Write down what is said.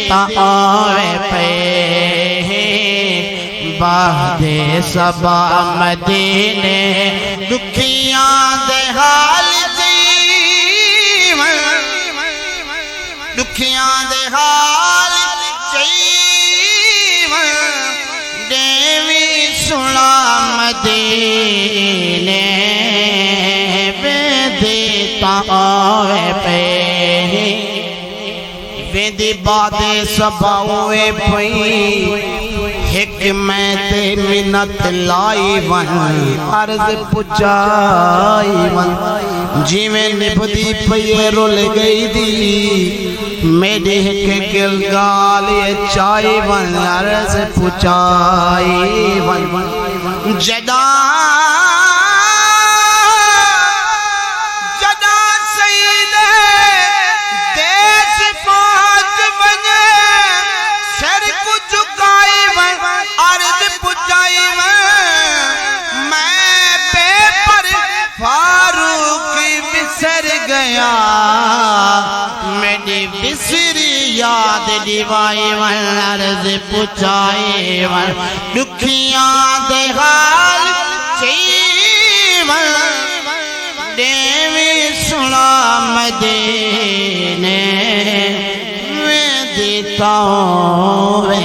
तावे पे बादे सबा मदीने दुखियां दे हाल जीवन दुखियां दे हाल जीवन देवी सुना मदीने बेदे तावे पे वेंदी बादे सबावे पई एक मैं ते मिन्नत लाई वन अर्ज पुचाई वन जिवें निभदी पई रुल गई दी मेरी एक गिल गाल चाई वन अर्ज पुचाई वन जदा मेरी बिसरी याद दिवाई वन अर्ज पुछाए वन दुखियां दे हाल जीवन देवी सुना मदीने में देता वे